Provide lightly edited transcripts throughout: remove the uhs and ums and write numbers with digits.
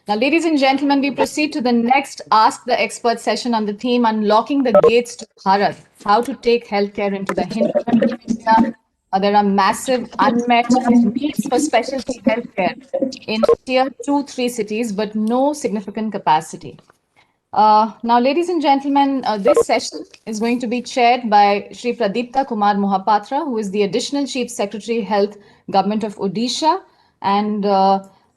Now, ladies and gentlemen, we proceed to the next Ask the Expert session on the theme Unlocking the Gates to Bharat, how to take healthcare into the hinterland of India. There are massive unmet needs for specialty healthcare in tier 2, 3 cities, but no significant capacity. Now, ladies and gentlemen, this session is going to be chaired by Sri Pradipta Kumar Mohapatra, who is the Additional Chief Secretary Health, Government of Odisha, and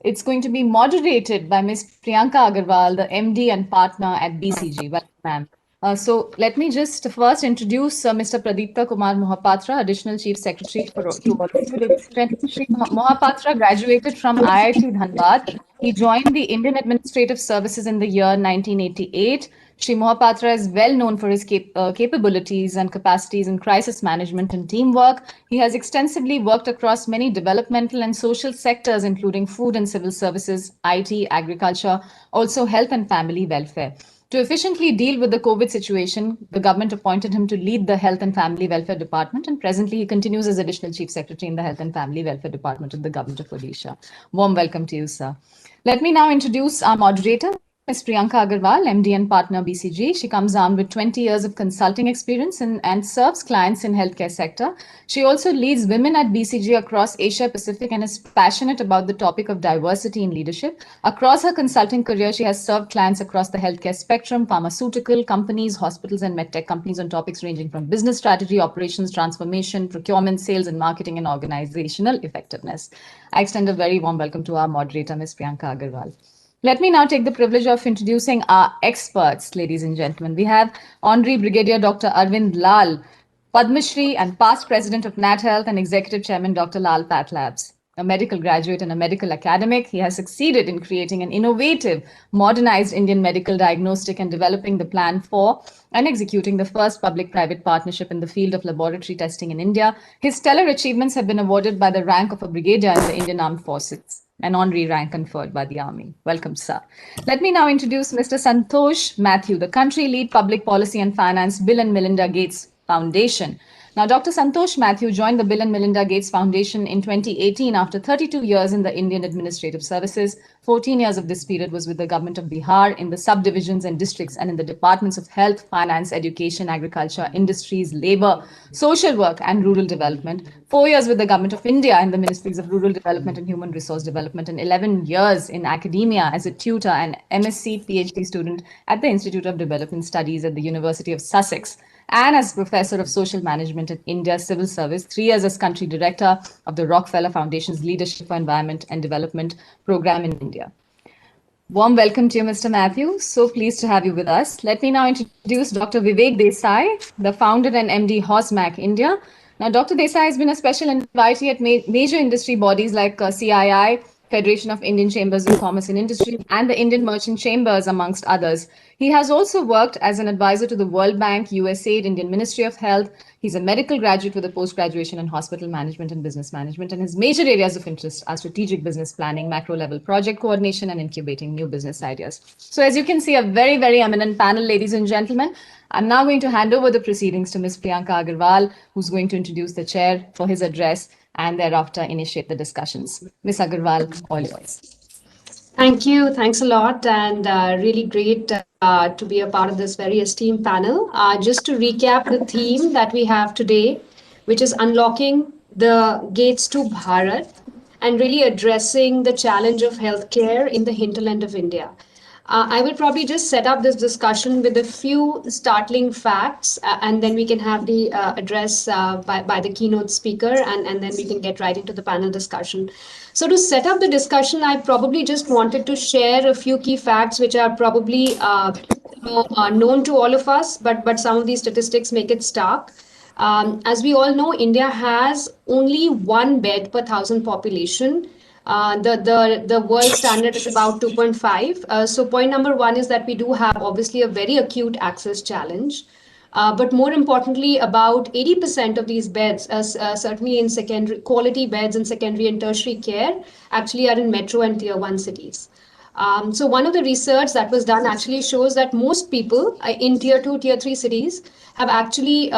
it's going to be moderated by Ms. Priyanka Agarwal, the MD and partner at BCG. Welcome, ma'am. So let me just first introduce Mr. Pradipta Kumar Mohapatra, Additional Chief Secretary to all of you. Ladies and gentlemen, Shri Mohapatra graduated from IIT Dhanbad. He joined the Indian Administrative Services in the year 1988. Shri Mohapatra is well known for his capabilities and capacities in crisis management and teamwork. He has extensively worked across many developmental and social sectors, including food and civil services, IT, agriculture, also health and family welfare. To efficiently deal with the COVID situation, the government appointed him to lead the Health and Family Welfare Department, and presently he continues as Additional Chief Secretary in the Health and Family Welfare Department of the Government of Odisha. Warm welcome to you, sir. Let me now introduce our moderator, Ms. Priyanka Agarwal, MD and partner BCG. She comes armed with 20 years of consulting experience and serves clients in healthcare sector. She also leads women at BCG across Asia Pacific and is passionate about the topic of diversity in leadership. Across her consulting career, she has served clients across the healthcare spectrum, pharmaceutical companies, hospitals, and medtech companies on topics ranging from business strategy, operations, transformation, procurement, sales, and marketing, and organizational effectiveness. I extend a very warm welcome to our moderator, Ms. Priyanka Agarwal. Let me now take the privilege of introducing our experts, ladies and gentlemen. We have Honorary Brigadier Dr. Arvind Lal, Padma Shri and past president of Nat Health and executive chairman Dr. Lal PathLabs. A medical graduate and a medical academic, he has succeeded in creating an innovative, modernized Indian medical diagnostic and developing the plan for and executing the first public-private partnership in the field of laboratory testing in India. His stellar achievements have been awarded by the rank of a brigadier in the Indian Armed Forces, an honorary rank conferred by the Army. Welcome, sir. Let me now introduce Mr. Santosh Mathew, the country lead public policy and finance Bill and Melinda Gates Foundation. Now, Dr. Santosh Mathew joined the Bill and Melinda Gates Foundation in 2018 after 32 years in the Indian Administrative Services. 14 years of this period was with the government of Bihar in the subdivisions and districts and in the departments of health, finance, education, agriculture, industries, labor, social work, and rural development. 4 years with the government of India in the ministries of rural development and human resource development, and 11 years in academia as a tutor and MSc PhD student at the Institute of Development Studies at the University of Sussex, and as Professor of Social Management at India Civil Service, 3 years as Country Director of the Rockefeller Foundation's Leadership for Environment and Development program in India. Warm welcome to you, Mr. Mathew. So pleased to have you with us. Let me now introduce Dr. Vivek Desai, the founder and MD HOSMAC India. Now, Dr. Desai has been a special invitee at major industry bodies like CII, Federation of Indian Chambers of Commerce and Industry, and the Indian Merchant Chambers, amongst others. He has also worked as an advisor to the World Bank, USAID, Indian Ministry of Health. He's a medical graduate with a post-graduation in hospital management and business management, and his major areas of interest are strategic business planning, macro-level project coordination, and incubating new business ideas. So as you can see, a very, very eminent panel, ladies and gentlemen. I'm now going to hand over the proceedings to Ms. Priyanka Agarwal, who's going to introduce the chair for his address and thereafter initiate the discussions. Ms. Agarwal, all yours. Thank you. Thanks a lot. And really great to be a part of this very esteemed panel. Just to recap the theme that we have today, which is unlocking the gates to Bharat and really addressing the challenge of healthcare in the hinterland of India. I will probably just set up this discussion with a few startling facts, and then we can have the address by the keynote speaker, and then we can get right into the panel discussion. So to set up the discussion, I probably just wanted to share a few key facts which are probably known to all of us, but some of these statistics make it stark. As we all know, India has only 1 bed per 1,000 population. The world standard is about 2.5. So point number 1 is that we do have obviously a very acute access challenge. But more importantly, about 80% of these beds, certainly in secondary quality beds in secondary and tertiary care, actually are in metro and tier 1 cities. So one of the research that was done actually shows that most people in tier 2, tier 3 cities have actually,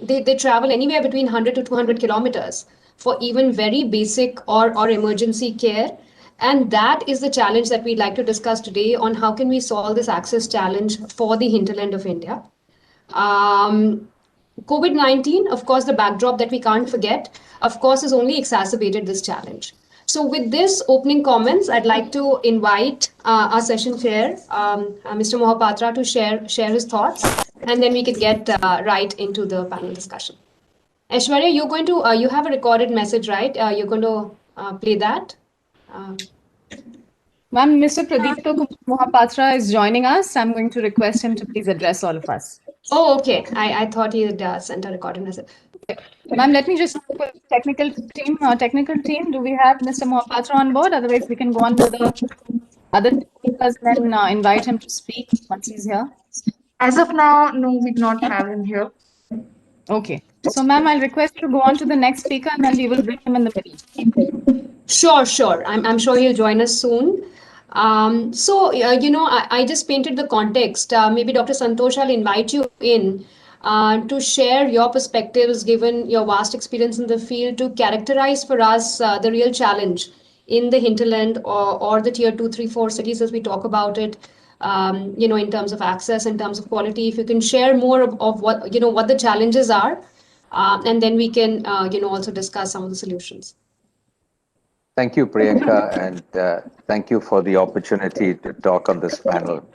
they travel anywhere between 100 to 200 kilometers for even very basic or emergency care. And that is the challenge that we'd like to discuss today on how can we solve this access challenge for the hinterland of India. Um, COVID-19, of course, the backdrop that we can't forget, of course, has only exacerbated this challenge. So, with this opening comments, I'd like to invite our session chair, Mr. Mohapatra, to share his thoughts, and then we can get right into the panel discussion. Aishwarya, you're going to you have a recorded message, right? You're going to play that. Uh, Ma'am, Mr. Pradipto Kumar Mohapatra is joining us. I'm going to request him to please address all of us. oh, okay. I thought he had sent a recorded message. Ma'am, let me just check with technical team. Technical team, do we have Mr. Mohapatra on board? Otherwise, we can go on to the other speakers and then invite him to speak once he's here. As of now, no, we do not have him here. Okay. So, ma'am, I'll request you to go on to the next speaker and then we will bring him in the middle. Sure. I'm sure he'll join us soon. I just painted the context. Maybe Dr. Santosh, I'll invite you in to share your perspectives, given your vast experience in the field, to characterize for us the real challenge in the hinterland or the tier 2, 3, 4 cities as we talk about it. In terms of access, in terms of quality, if you can share more of what what the challenges are, and then we can also discuss some of the solutions. Thank you, Priyanka, and thank you for the opportunity to talk on this panel.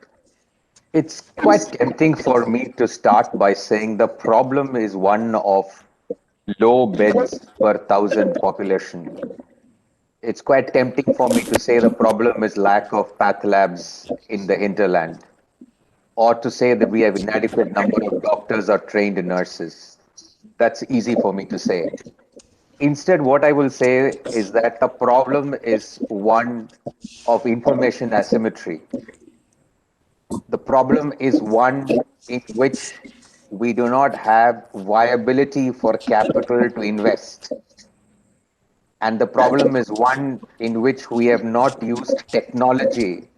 It's quite tempting for me to start by saying the problem is one of low beds per thousand population. It's quite tempting for me to say the problem is lack of path labs in the hinterland, or to say that we have inadequate number of doctors or trained nurses. That's easy for me to say. Instead, what I will say is that the problem is one of information asymmetry. The problem is one in which we do not have viability for capital to invest. And the problem is one in which we have not used technology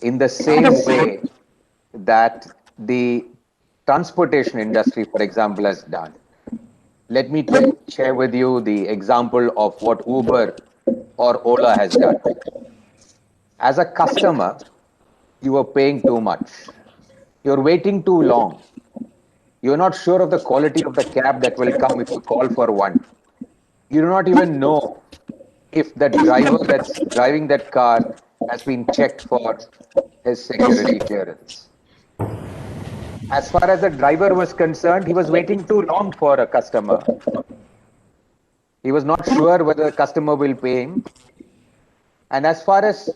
in the same way that the transportation industry, for example, has done. Let me share with you the example of what Uber or Ola has done. As a customer, you are paying too much. You're waiting too long. You're not sure of the quality of the cab that will come if you call for one. You do not even know if the driver that's driving that car has been checked for his security clearance. As far as the driver was concerned, he was waiting too long for a customer. He was not sure whether the customer will pay him. And as far as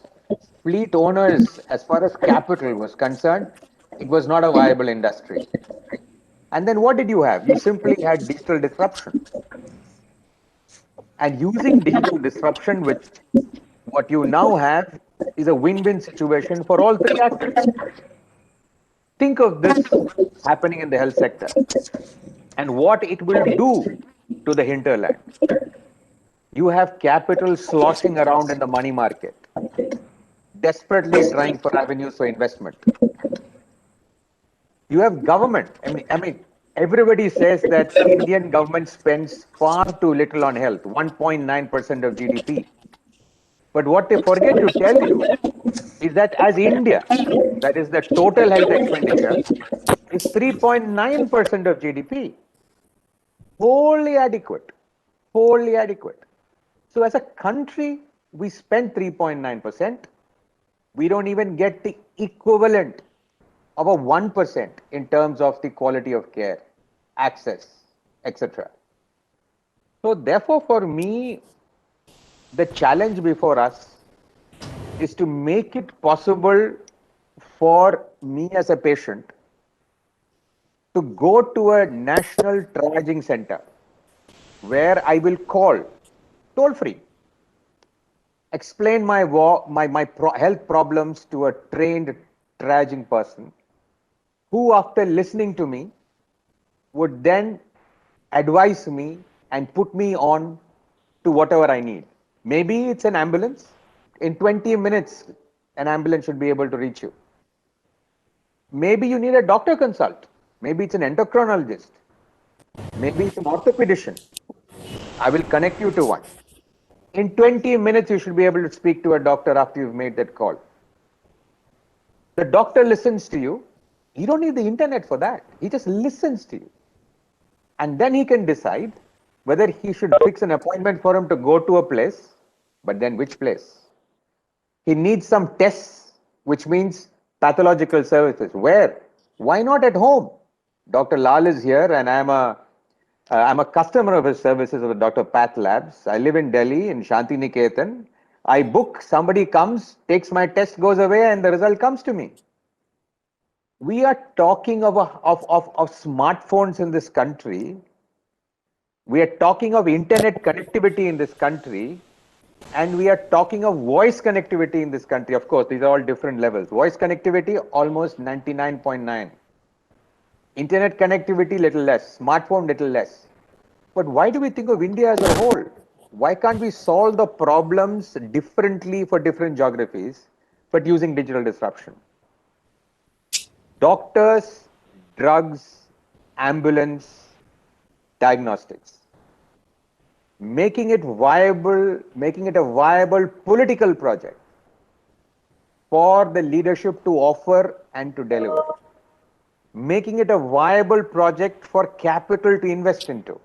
fleet owners, as far as capital was concerned, it was not a viable industry. And then what did you have? You simply had digital disruption. And using digital disruption, with what you now have is a win-win situation for all three actors. Think of this happening in the health sector and what it will do to the hinterland. You have capital sloshing around in the money market, desperately trying for avenues for investment. You have government. I mean, everybody says that Indian government spends far too little on health, 1.9% of GDP. But what they forget to tell you is that as India, that is the total health expenditure, is 3.9% of GDP. Wholly adequate. Wholly adequate. So as a country, we spend 3.9%. We don't even get the equivalent of a 1% in terms of the quality of care, access, etc. So therefore, for me, the challenge before us is to make it possible for me as a patient to go to a national triaging center where I will call toll free, explain my health problems to a trained triaging person who, after listening to me, would then advise me and put me on to whatever I need. Maybe it's an ambulance. In 20 minutes, an ambulance should be able to reach you. Maybe you need a doctor consult. Maybe it's an endocrinologist. Maybe it's an orthopedician. I will connect you to one. In 20 minutes, you should be able to speak to a doctor after you've made that call. The doctor listens to you. You don't need the internet for that. He just listens to you. And then he can decide whether he should fix an appointment for him to go to a place, but then which place? He needs some tests, which means pathological services. Where? Why not at home? Dr. Lal is here, and I'm a customer of his services of the Dr. Path Labs. I live in Delhi, in Shanti Niketan. I book, somebody comes, takes my test, goes away, and the result comes to me. We are talking of smartphones in this country. We are talking of internet connectivity in this country. And we are talking of voice connectivity in this country. Of course, these are all different levels. Voice connectivity, almost 99.9. Internet connectivity, little less. Smartphone, little less. But why do we think of India as a whole? Why can't we solve the problems differently for different geographies, but using digital disruption? Doctors, drugs, ambulance, diagnostics. Making it a viable political project for the leadership to offer and to deliver. Making it a viable project for capital to invest into.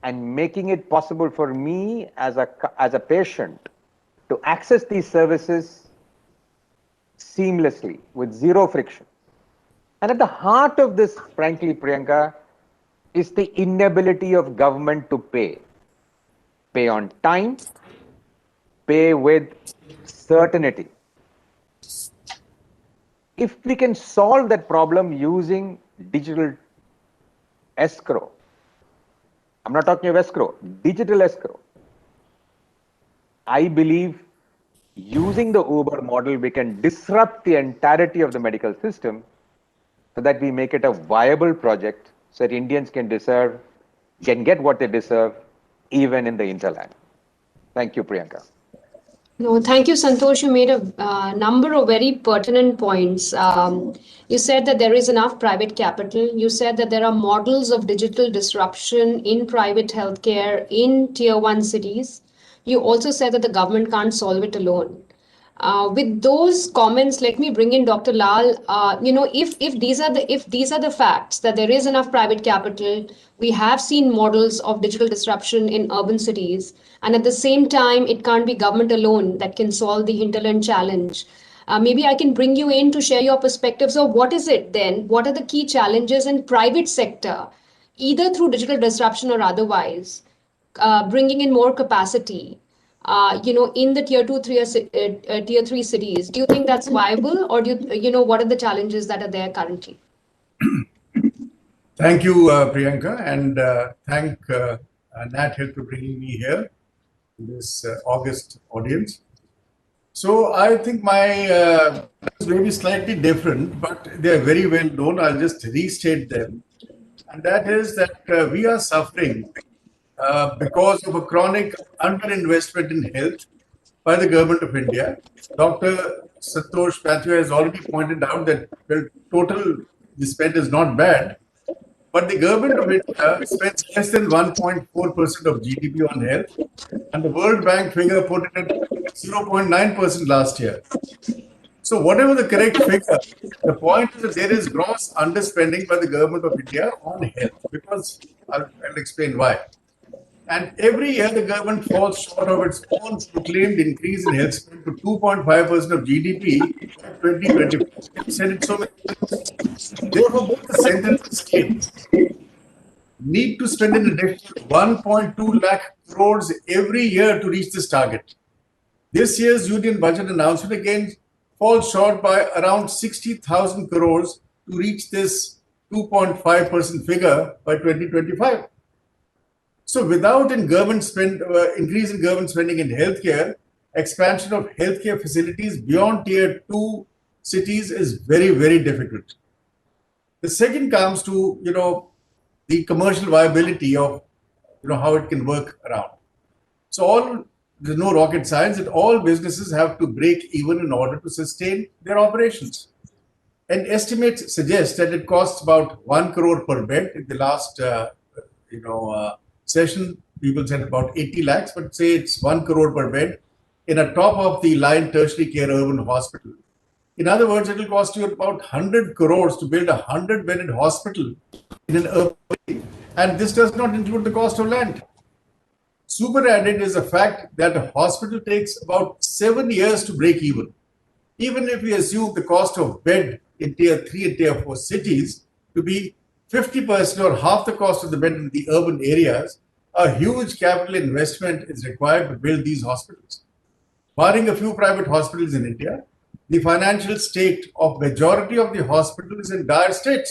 And making it possible for me as a patient to access these services seamlessly with zero friction. And at the heart of this, frankly, Priyanka, is the inability of government to pay. Pay on time, pay with certainty. If we can solve that problem using digital escrow, I'm not talking of escrow, digital escrow. I believe using the Uber model, we can disrupt the entirety of the medical system so that we make it a viable project so that Indians can get what they deserve even in the hinterland. Thank you, Priyanka. No, thank you, Santosh. You made a number of very pertinent points. You said that there is enough private capital. You said that there are models of digital disruption in private healthcare in tier 1 cities. You also said that the government can't solve it alone. With those comments, let me bring in Dr. Lal. If these are the facts that there is enough private capital, we have seen models of digital disruption in urban cities, and at the same time, it can't be government alone that can solve the hinterland challenge. Maybe I can bring you in to share your perspectives of what is it then? What are the key challenges in private sector, either through digital disruption or otherwise, bringing in more capacity? In the tier 3 cities, do you think that's viable, or what are the challenges that are there currently? Thank you, Priyanka, and thank Nat Health for bringing me here to this August audience. So I think my is maybe slightly different, but they are very well known. I'll just restate them, and that is that we are suffering because of a chronic underinvestment in health by the government of India. Dr. Santosh Pathway has already pointed out that total spend is not bad, but the government of India spends less than 1.4% of GDP on health, and the World Bank figure put it at 0.9% last year. So whatever the correct figure, the point is that there is gross underspending by the government of India on health, because I'll explain why. And every year, the government falls short of its own proclaimed increase in health spend to 2.5% of GDP by 2020. I've said it so many times. Therefore, both the centre and the state need to spend an additional 1.2 lakh crores every year to reach this target. This year's union budget announcement again falls short by around 60,000 crores to reach this 2.5% figure by 2025. So without increase in government spending in healthcare, expansion of healthcare facilities beyond tier 2 cities is very, very difficult. The second comes to, the commercial viability of, how it can work around. So there's no rocket science that all businesses have to break even in order to sustain their operations. And estimates suggest that it costs about 1 crore per bed in the last, session people said about 80 lakhs, but say it's 1 crore per bed in a top of the line tertiary care urban hospital. In other words, it will cost you about 100 crores to build a 100-bedded hospital in an urban area. And this does not include the cost of land. Super added is the fact that a hospital takes about 7 years to break even. Even if we assume the cost of bed in tier 3 and tier 4 cities to be 50% or half the cost of the bed in the urban areas, a huge capital investment is required to build these hospitals. Barring a few private hospitals in India, the financial state of majority of the hospitals is in dire state.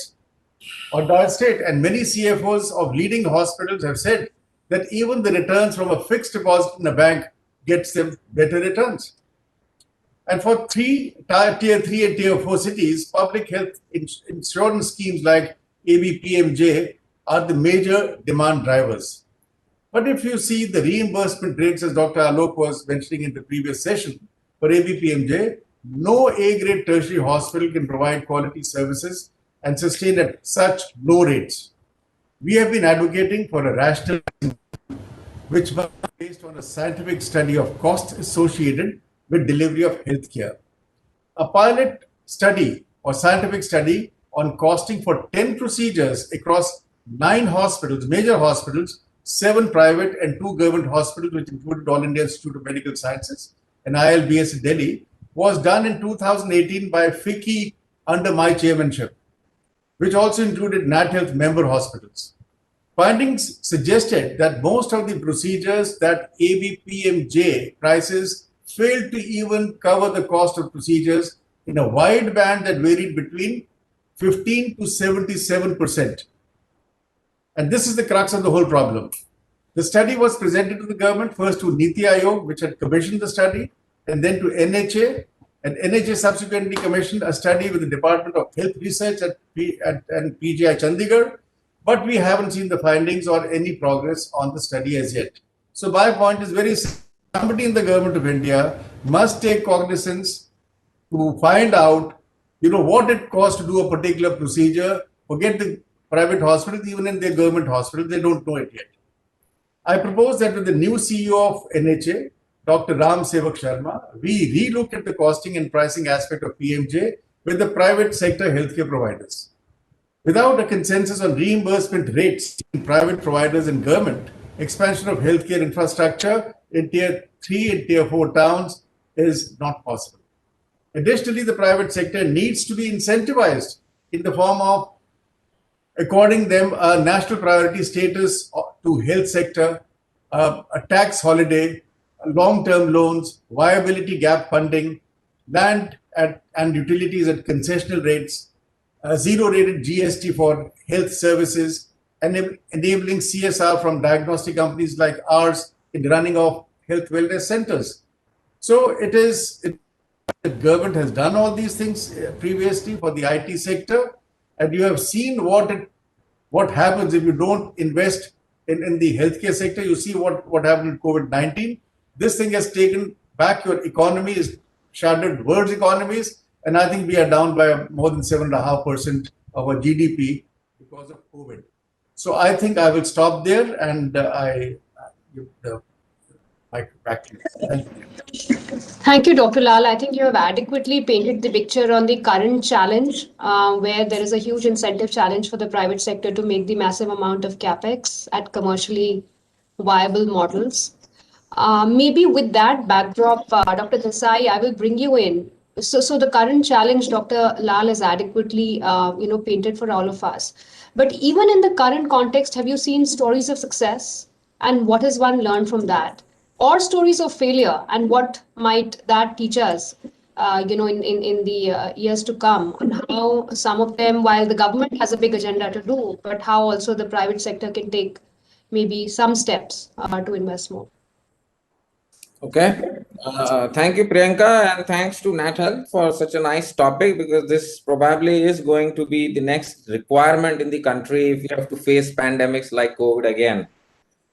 And many CFOs of leading hospitals have said that even the returns from a fixed deposit in a bank gets them better returns. And for tier 3 and tier 4 cities, public health insurance schemes like ABPMJ are the major demand drivers. But if you see the reimbursement rates, as Dr. Alok was mentioning in the previous session, for ABPMJ, no A-grade tertiary hospital can provide quality services and sustain at such low rates. We have been advocating for a rational, which must be based on a scientific study of costs associated with delivery of healthcare. A pilot study or scientific study on costing for 10 procedures across 9 hospitals, major hospitals, 7 private and 2 government hospitals, which included All India Institute of Medical Sciences and ILBS in Delhi, was done in 2018 by FICCI under my chairmanship, which also included NatHealth member hospitals. Findings suggested that most of the procedures that ABPMJ prices failed to even cover the cost of procedures in a wide band that varied between 15 to 77%. And this is the crux of the whole problem. The study was presented to the government, first to Niti Aayog, which had commissioned the study, and then to NHA, and NHA subsequently commissioned a study with the Department of Health Research and PGI Chandigarh, but we haven't seen the findings or any progress on the study as yet. So my point is very simple. Somebody in the government of India must take cognizance to find out, what it costs to do a particular procedure. Forget the private hospitals, even in their government hospitals, they don't know it yet. I propose that with the new CEO of NHA, Dr. Ram Sevak Sharma, we relook at the costing and pricing aspect of PMJ with the private sector healthcare providers. Without a consensus on reimbursement rates in private providers and government, expansion of healthcare infrastructure in tier 3 and tier 4 towns is not possible. Additionally, the private sector needs to be incentivized in the form of according them a national priority status to health sector, a tax holiday, long-term loans, viability gap funding, land and utilities at concessional rates, zero-rated GST for health services, and enabling CSR from diagnostic companies like ours in the running of health wellness centers. So the government has done all these things previously for the IT sector, and you have seen what happens if you don't invest in the healthcare sector. You see what happened in COVID-19. This thing has taken back your economy, is shattered world's economies, and I think we are down by more than 7.5% of our GDP because of COVID. So I think I will stop there, and I give the mic back to you. Thank you. Thank you, Dr. Lal. I think you have adequately painted the picture on the current challenge, where there is a huge incentive challenge for the private sector to make the massive amount of capex at commercially viable models. Maybe with that backdrop, Dr. Desai, I will bring you in. So the current challenge, Dr. Lal has adequately, painted for all of us. But even in the current context, have you seen stories of success, and what has one learned from that? Or stories of failure, and what might that teach us, in the years to come, on how some of them, while the government has a big agenda to do, but how also the private sector can take maybe some steps to invest more. Okay. Thank you, Priyanka, and thanks to NatHealth for such a nice topic, because this probably is going to be the next requirement in the country if we have to face pandemics like COVID again.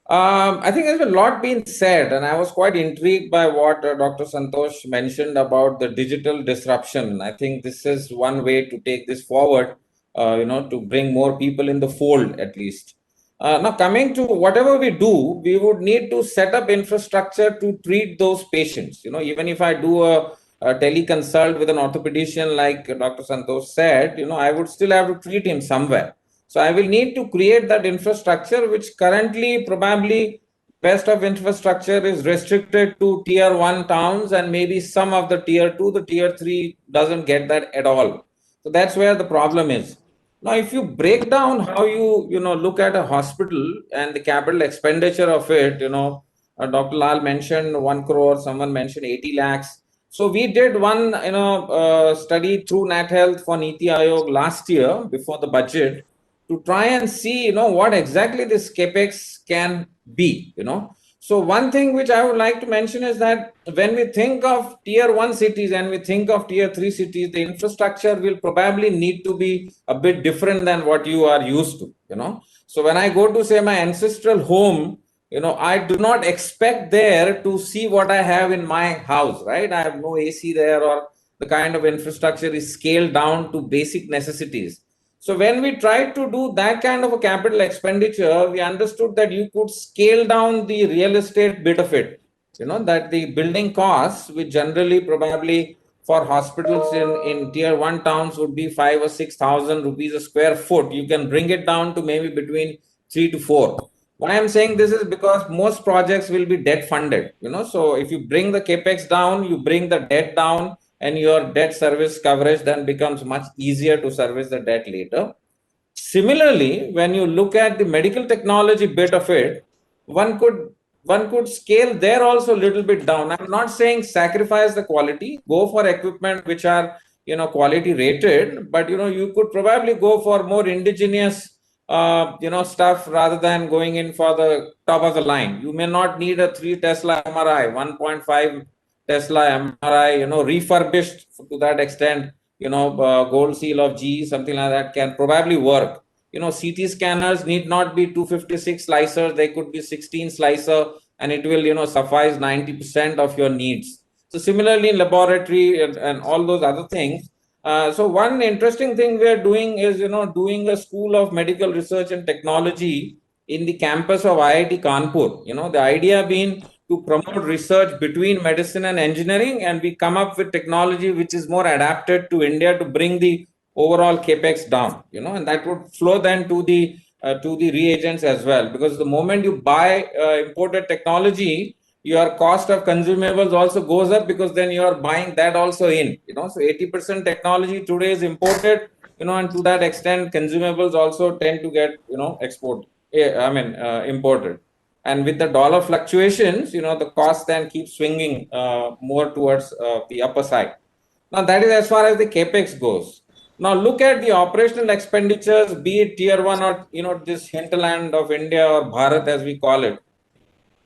I think there's a lot been said, and I was quite intrigued by what Dr. Santosh mentioned about the digital disruption. I think this is one way to take this forward, to bring more people in the fold at least. Now, coming to whatever we do, we would need to set up infrastructure to treat those patients. Even if I do a teleconsult with an orthopedician, like Dr. Santosh said, I would still have to treat him somewhere. So I will need to create that infrastructure, which currently probably best of infrastructure is restricted to tier 1 towns, and maybe some of the tier 2, the tier 3 doesn't get that at all. So that's where the problem is. Now, if you break down how you look at a hospital and the capital expenditure of it, Dr. Lal mentioned 1 crore, someone mentioned 80 lakhs. So we did one study through Nat Health for Niti Aayog last year before the budget to try and see what exactly this capex can be. So one thing which I would like to mention is that when we think of tier 1 cities and we think of tier 3 cities, the infrastructure will probably need to be a bit different than what you are used to. So when I go to, say, my ancestral home, I do not expect there to see what I have in my house, right? I have no AC there, or the kind of infrastructure is scaled down to basic necessities. So when we tried to do that kind of a capital expenditure, we understood that you could scale down the real estate bit of it, that the building costs, which generally probably for hospitals in tier 1 towns would be 5,000 or 6,000 rupees a square foot. You can bring it down to maybe between 3 to 4. Why I'm saying this is because most projects will be debt funded, so if you bring the capex down, you bring the debt down, and your debt service coverage then becomes much easier to service the debt later. Similarly, when you look at the medical technology bit of it, one could scale there also a little bit down. I'm not saying sacrifice the quality, go for equipment which are quality rated, but you could probably go for more indigenous stuff rather than going in for the top of the line. You may not need a 3 Tesla MRI, 1.5 Tesla MRI, refurbished to that extent, gold seal of GE, something like that can probably work. CT scanners need not be 256 slicers, they could be 16 slicer, and it will, suffice 90% of your needs. So similarly, in laboratory and all those other things. So one interesting thing we are doing is, doing a school of medical research and technology in the campus of IIT Kanpur. The idea being to promote research between medicine and engineering, and we come up with technology which is more adapted to India to bring the overall capex down, and that would flow then to the reagents as well, because the moment you buy imported technology, your cost of consumables also goes up, because then you are buying that also in, so 80% technology today is imported, and to that extent consumables also tend to get imported. And with the dollar fluctuations, the cost then keeps swinging more towards the upper side. Now, that is as far as the capex goes. Now, look at the operational expenditures, be it tier 1 or, this hinterland of India, or Bharat as we call it.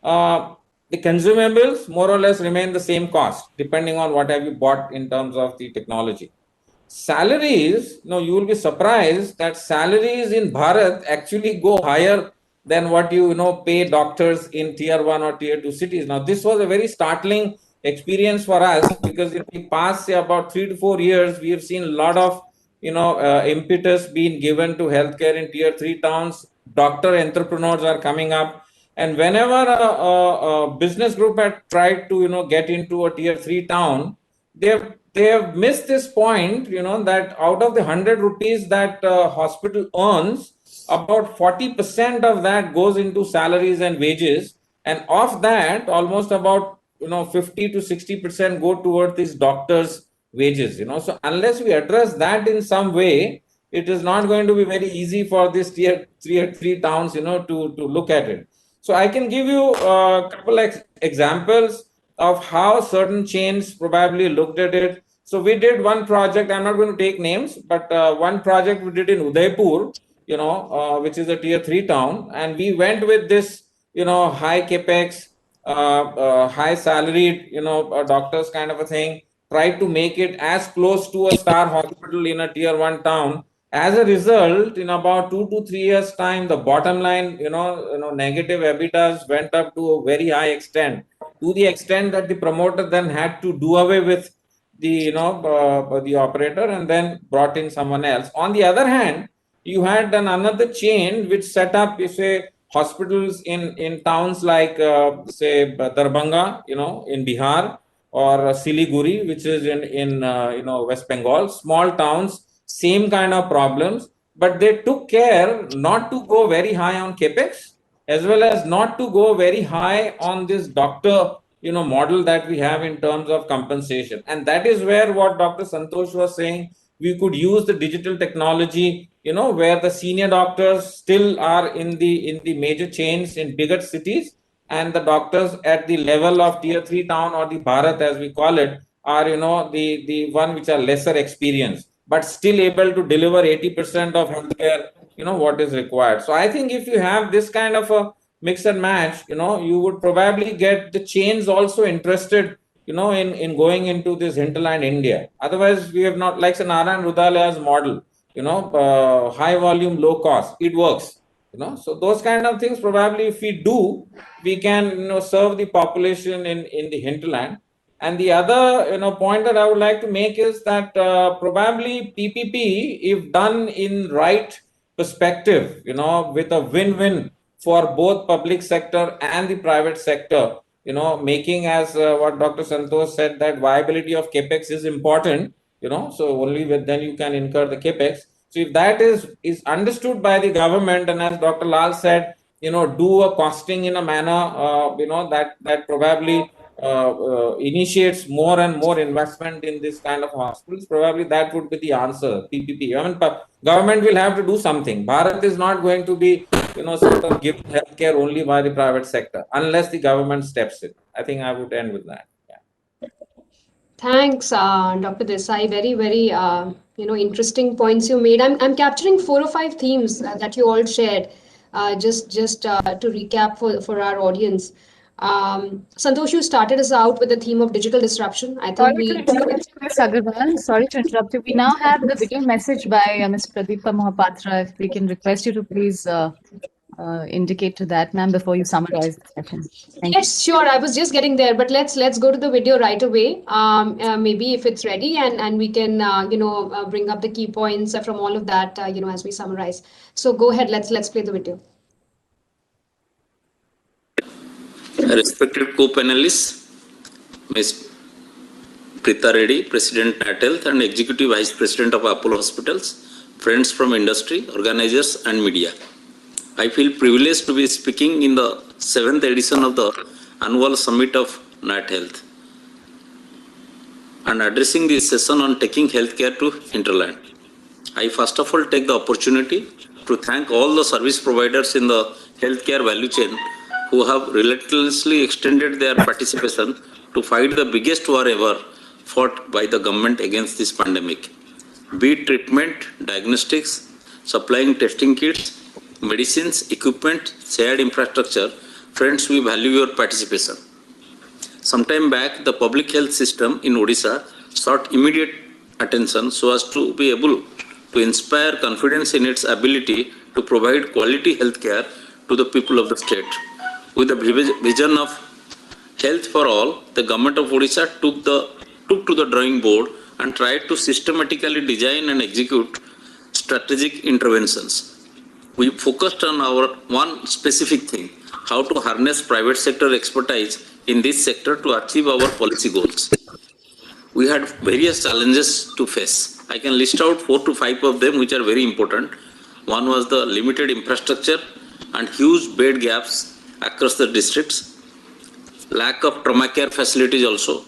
The consumables more or less remain the same cost, depending on what have you bought in terms of the technology. Salaries, you will be surprised that salaries in Bharat actually go higher than what you pay doctors in tier 1 or tier 2 cities. Now, this was a very startling experience for us, because in the past, say, about 3 to 4 years, we have seen a lot of impetus being given to healthcare in tier 3 towns. Doctor entrepreneurs are coming up, and whenever a business group had tried to get into a tier 3 town, they have missed this point, that out of the 100 rupees that hospital earns, about 40% of that goes into salaries and wages, and of that, almost about 50 to 60% go towards these doctors' wages. So unless we address that in some way, it is not going to be very easy for these tier 3 towns, to look at it. So I can give you a couple examples of how certain chains probably looked at it. So we did one project, I'm not going to take names, but one project we did in Udaipur, which is a tier 3 town. And we went with this, high capex, high salaried, doctors kind of a thing, tried to make it as close to a star hospital in a tier 1 town. As a result, in about 2 to 3 years time, the bottom line, negative EBITDAs went up to a very high extent, to the extent that the promoter then had to do away with the, the operator and then brought in someone else. On the other hand, you had another chain which set up, say, hospitals in towns like, say, Darbhanga, in Bihar, or Siliguri, which is in West Bengal. Small towns, same kind of problems, but they took care not to go very high on capex, as well as not to go very high on this doctor model that we have in terms of compensation. And that is where what Dr. Santosh was saying, we could use the digital technology, where the senior doctors still are in the major chains in bigger cities, and the doctors at the level of tier 3 town, or the Bharat as we call it, are the one which are lesser experienced, but still able to deliver 80% of healthcare, what is required. So I think if you have this kind of a mix and match, you would probably get the chains also interested, in going into this hinterland India. Otherwise, we have not, like Narayan Rudalia's model, high volume, low cost, it works, so those kind of things, probably if we do, we can, serve the population in the hinterland. And the other, point that I would like to make is that probably PPP, if done in right perspective, with a win-win for both public sector and the private sector, making, as what Dr. Santosh said, that viability of capex is important, so only then you can incur the capex. So if that is understood by the government, and as Dr. Lal said, do a costing in a manner, that probably initiates more and more investment in this kind of hospitals, probably that would be the answer, PPP. I mean, government will have to do something. Bharat is not going to be, sort of give healthcare only by the private sector, unless the government steps in. I think I would end with that. Yeah. Thanks, Dr. Desai. Very, very, interesting points you made. I'm capturing 4 or 5 themes that you all shared. Just to recap for our audience. Santosh, you started us out with the theme of digital disruption. I think Sorry to interrupt you, Ms. Agarwal. Sorry to interrupt you. We now have the video message by Ms. Pradeepa Mohapatra. If we can request you to please indicate to that, ma'am, before you summarize the session. Thank you. Yes, sure. I was just getting there, but let's go to the video right away. Maybe if it's ready, and we can bring up the key points from all of that as we summarize. So go ahead. Let's play the video. Respected co-panelists, Ms. Prita Reddy, President NAT Health and Executive Vice President of Apollo Hospitals, friends from industry, organizers and media. I feel privileged to be speaking in the 7th edition of the annual summit of NAT Health and addressing this session on taking healthcare to hinterland. I first of all take the opportunity to thank all the service providers in the healthcare value chain who have relentlessly extended their participation to fight the biggest war ever fought by the government against this pandemic. Be it treatment, diagnostics, supplying testing kits, medicines, equipment, shared infrastructure, friends, we value your participation. Sometime back, the public health system in Odisha sought immediate attention so as to be able to inspire confidence in its ability to provide quality healthcare to the people of the state. With the vision of health for all, the government of Odisha took to the drawing board and tried to systematically design and execute strategic interventions. We focused on our one specific thing, how to harness private sector expertise in this sector to achieve our policy goals. We had various challenges to face. I can list out 4 to 5 of them which are very important. One was the limited infrastructure and huge bed gaps across the districts, lack of trauma care facilities also.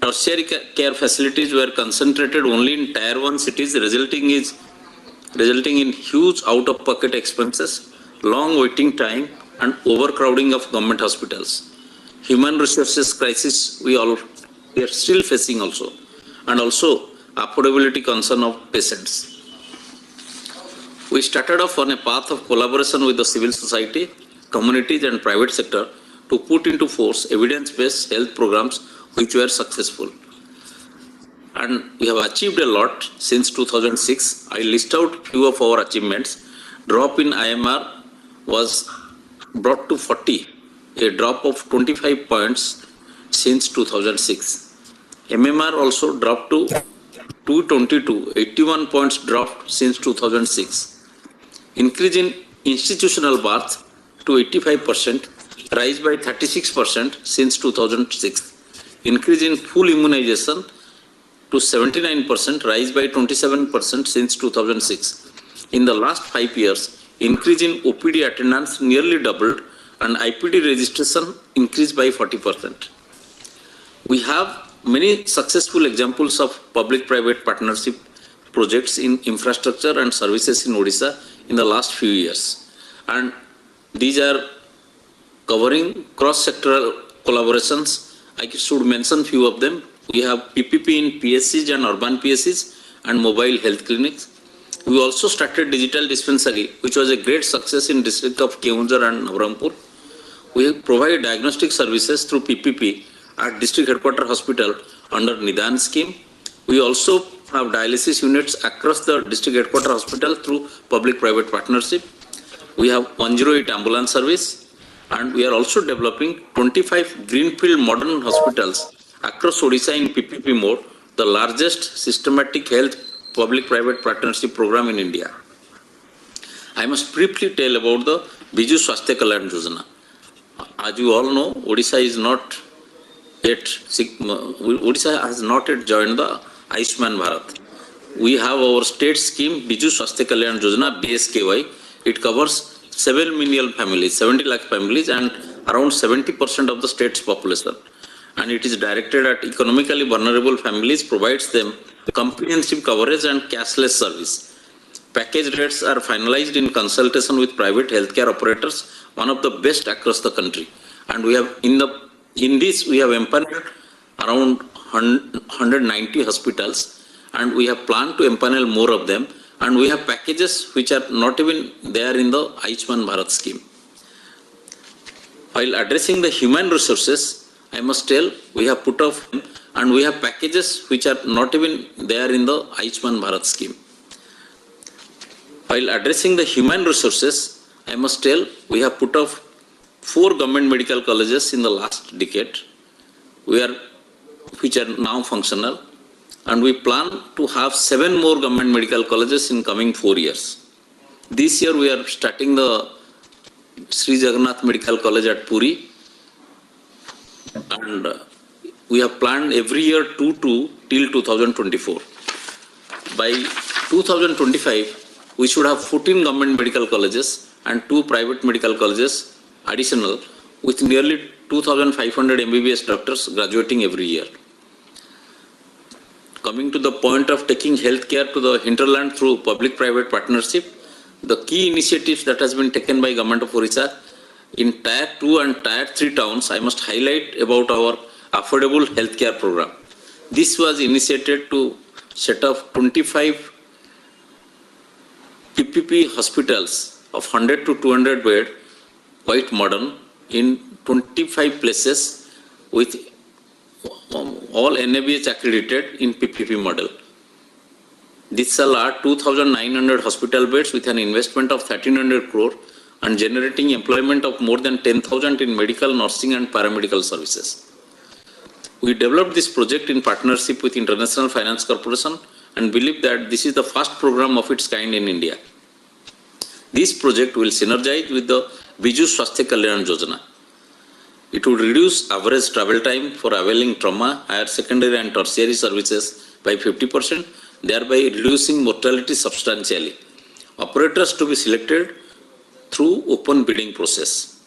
Tertiary care facilities were concentrated only in tier 1 cities, resulting in huge out-of-pocket expenses, long waiting time, and overcrowding of government hospitals. Human resources crisis we are still facing also, and also affordability concern of patients. We started off on a path of collaboration with the civil society, communities and private sector to put into force evidence-based health programs which were successful. And we have achieved a lot since 2006. I list out few of our achievements. Drop in IMR was brought to 40, a drop of 25 points since 2006. MMR also dropped to 222, 81 points dropped since 2006. increase in institutional birth to 85%, rise by 36% since 2006, increase in full immunization to 79%, rise by 27% since 2006. In the last 5 years, increase in OPD attendance nearly doubled and IPD registration increased by 40%. We have many successful examples of public-private partnership projects in infrastructure and services in Odisha in the last few years. And these are covering cross-sectoral collaborations. I should mention few of them. We have PPP in PSCs and urban PSCs and mobile health clinics. We also started digital dispensary, which was a great success in district of Keonjhar and Navarampur. We provide diagnostic services through PPP at district headquarter hospital under Nidan scheme. We also have dialysis units across the district headquarter hospital through public-private partnership. We have 108 ambulance service, and we are also developing 25 greenfield modern hospitals across Odisha in PPP mode, the largest systematic health public-private partnership program in India. I must briefly tell about the Biju Swasthya Kalyan Yojana. As you all know, Odisha has not yet joined the Ayushman Bharat. We have our state scheme, Biju Swasthya Kalyan Yojana, BSKY. It covers 7 million families, 70 lakh families, and around 70% of the state's population. And it is directed at economically vulnerable families, provides them comprehensive coverage and cashless service. Package rates are finalized in consultation with private healthcare operators, one of the best across the country. And we have in this we have empaneled around 190 hospitals, and we have planned to empanel more of them. And we have packages which are not even there in the Ayushman Bharat scheme. While addressing the human resources, I must tell we have put off and we have packages which are not even there in the Ayushman Bharat scheme. While addressing the human resources, I must tell we have put off 4 government medical colleges in the last decade, which are now functional, and we plan to have 7 more government medical colleges in coming 4 years. This year we are starting the Sri Jagannath Medical College at Puri, and we have planned every year 2 till 2024. By 2025, we should have 14 government medical colleges and 2 private medical colleges additional, with nearly 2,500 MBBS doctors graduating every year. Coming to the point of taking healthcare to the hinterland through public-private partnership, the key initiatives that has been taken by Government of Odisha in Tier 2 and Tier 3 towns, I must highlight about our affordable healthcare program. This was initiated to set up 25 PPP hospitals of 100 to 200 bed, quite modern, in 25 places with all NABH accredited in PPP model. This shall add 2,900 hospital beds with an investment of 1,300 crore and generating employment of more than 10,000 in medical, nursing and paramedical services. We developed this project in partnership with International Finance Corporation and believe that this is the first program of its kind in India. This project will synergize with the Biju Swasthya Kalyan Yojana. It would reduce average travel time for availing trauma, higher secondary and tertiary services by 50%, thereby reducing mortality substantially. Operators to be selected through open bidding process.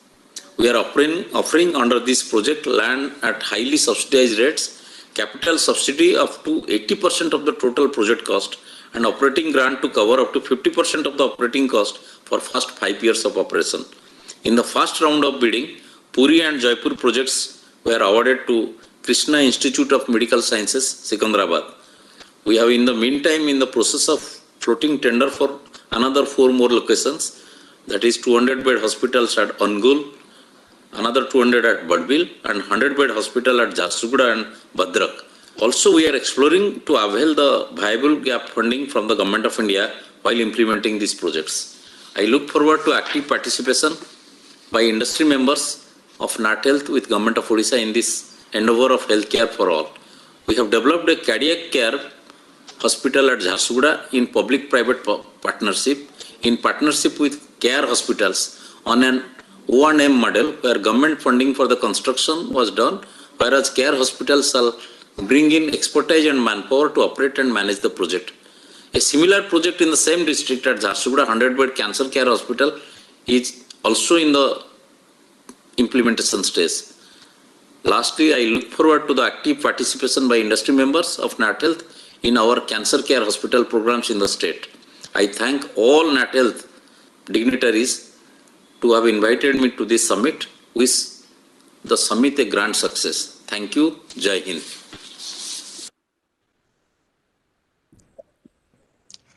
We are offering under this project land at highly subsidized rates, capital subsidy up to 80% of the total project cost, and operating grant to cover up to 50% of the operating cost for first 5 years of operation. In the first round of bidding, Puri and Jaipur projects were awarded to Krishna Institute of Medical Sciences, Secunderabad. We have in the meantime in the process of floating tender for another 4 more locations, that is 200 bed hospitals at Angul, another 200 at Badbil, and 100 bed hospital at Jharsuguda and Bhadrak. Also, we are exploring to avail the viable gap funding from the Government of India while implementing these projects. I look forward to active participation by industry members of NAT Health with Government of Odisha in this endeavor of healthcare for all. We have developed a cardiac care hospital at Jharsuguda in public-private partnership in partnership with care hospitals on an O&M model where government funding for the construction was done, whereas care hospitals shall bring in expertise and manpower to operate and manage the project. A similar project in the same district at Jharsuguda 100-bed cancer care hospital is also in the implementation stage. Lastly, I look forward to the active participation by industry members of NAT Health in our cancer care hospital programs in the state. I thank all NAT Health dignitaries to have invited me to this summit. Wish the summit a grand success. Thank you. Jai Hind.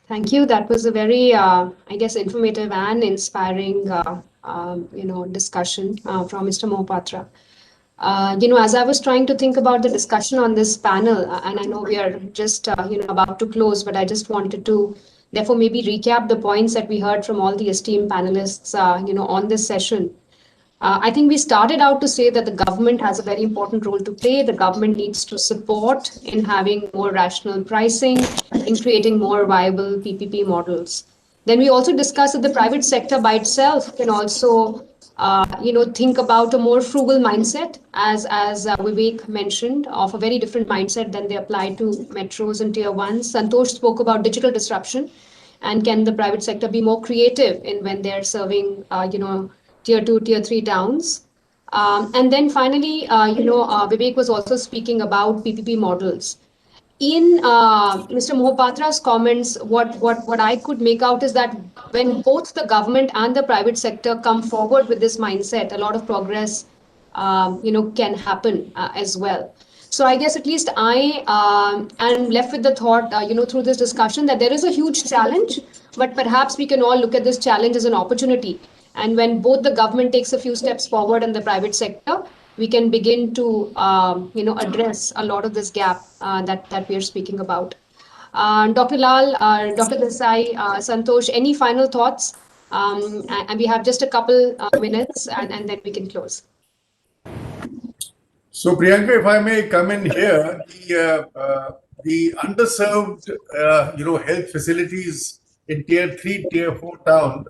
Thank you. That was a very, I guess, informative and inspiring, discussion from Mr. Mohapatra. As I was trying to think about the discussion on this panel, and I know we are just, about to close, but I just wanted to, therefore, maybe recap the points that we heard from all the esteemed panelists, on this session. I think we started out to say that the government has a very important role to play. The government needs to support in having more rational pricing, in creating more viable PPP models. Then we also discussed that the private sector by itself can also, think about a more frugal mindset, as Vivek mentioned, of a very different mindset than they apply to metros and tier ones. Santosh spoke about digital disruption, and can the private sector be more creative in when they're serving, tier 2, tier 3 towns. And then finally, Vivek was also speaking about PPP models. In Mr. Mohapatra's comments, what I could make out is that when both the government and the private sector come forward with this mindset, a lot of progress, can happen as well. So I guess at least I am left with the thought, through this discussion that there is a huge challenge, but perhaps we can all look at this challenge as an opportunity. And when both the government takes a few steps forward and the private sector, we can begin to, address a lot of this gap that we are speaking about. Dr. Lal, Dr. Desai, Santosh, any final thoughts? And we have just a couple minutes, and then we can close. So Priyanka, if I may come in here, the underserved, health facilities in tier 3, tier 4 town,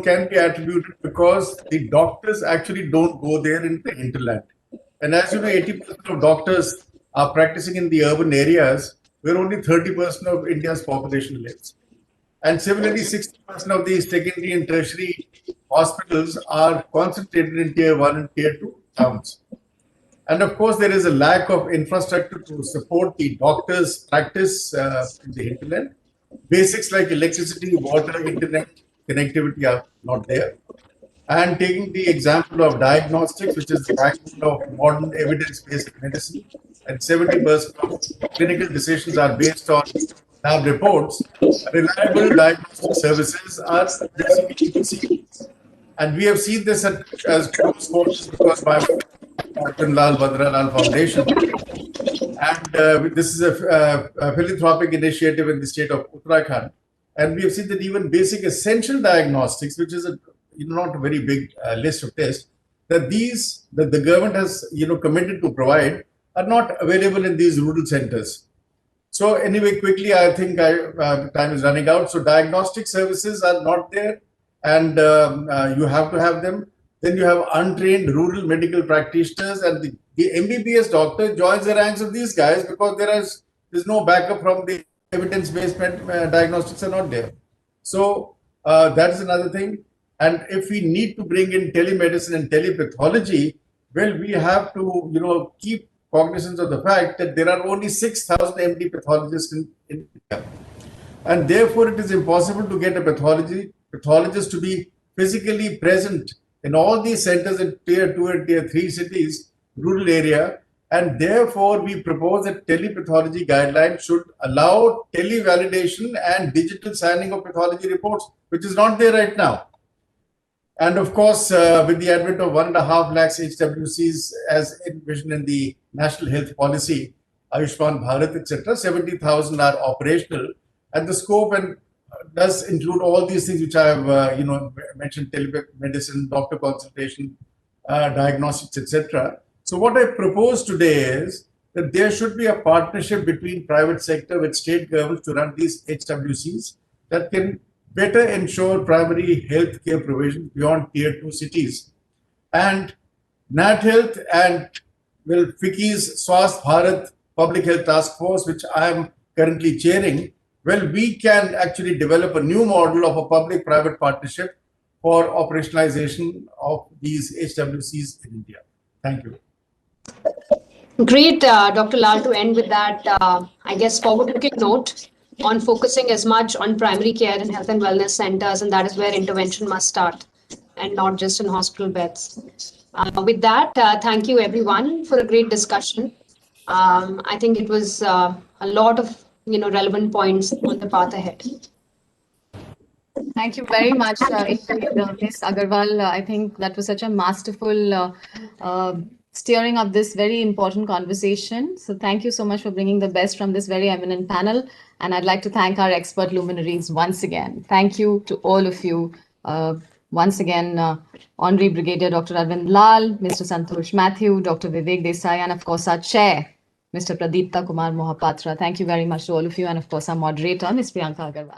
can be attributed because the doctors actually don't go there in the hinterland. And as you know, 80% of doctors are practicing in the urban areas where only 30% of India's population lives. And similarly, 60% of these secondary and tertiary hospitals are concentrated in tier 1 and tier 2 towns. And of course, there is a lack of infrastructure to support the doctors' practice in the hinterland. Basics like electricity, water, internet, connectivity are not there. And taking the example of diagnostics, which is the backbone of modern evidence-based medicine, and 70% of clinical decisions are based on lab reports, reliable diagnostic services are basically missing. And we have seen this as close quarters because by Arjun Lal Badra Lal Foundation. And this is a philanthropic initiative in the state of Uttarakhand. And we have seen that even basic essential diagnostics, which is not a very big list of tests, that the government has committed to provide are not available in these rural centers. So anyway, quickly, I think time is running out. So diagnostic services are not there, and you have to have them. Then you have untrained rural medical practitioners, and the MBBS doctor joins the ranks of these guys because there's no backup from the evidence-based diagnostics are not there. So that is another thing. And if we need to bring in telemedicine and telepathology, well, we have to keep cognizance of the fact that there are only 6,000 MD pathologists in India. And therefore, it is impossible to get a pathologist to be physically present in all these centers in tier 2 and tier 3 cities, rural area. And therefore, we propose that telepathology guidelines should allow televalidation and digital signing of pathology reports, which is not there right now. And of course, with the advent of 1.5 lakhs HWCs as envisioned in the National Health Policy, Ayushman Bharat, etc., 70,000 are operational. And the scope does include all these things which I have mentioned: telemedicine, doctor consultation, diagnostics, etc. So what I propose today is that there should be a partnership between private sector with state governments to run these HWCs that can better ensure primary health care provision beyond tier 2 cities. And Nat Health and FICCI's Swasth Bharat Public Health Task Force, which I am currently chairing, we can actually develop a new model of a public-private partnership for operationalization of these HWCs in India. Thank you. Great, Dr. Lal, to end with that, I guess, forward-looking note on focusing as much on primary care and health and wellness centers, and that is where intervention must start, and not just in hospital beds. With that, thank you everyone for a great discussion. I think it was a lot of relevant points on the path ahead. Thank you very much, Ms. Agarwal. I think that was such a masterful steering of this very important conversation. So thank you so much for bringing the best from this very eminent panel. And I'd like to thank our expert luminaries once again. Thank you to all of you. Once again, Honorary Brigadier Dr. Arvind Lal, Mr. Santosh Mathew, Dr. Vivek Desai, and of course our chair, Mr. Pradeepta Kumar Mohapatra. Thank you very much to all of you, and of course our moderator, Ms. Priyanka Agarwal.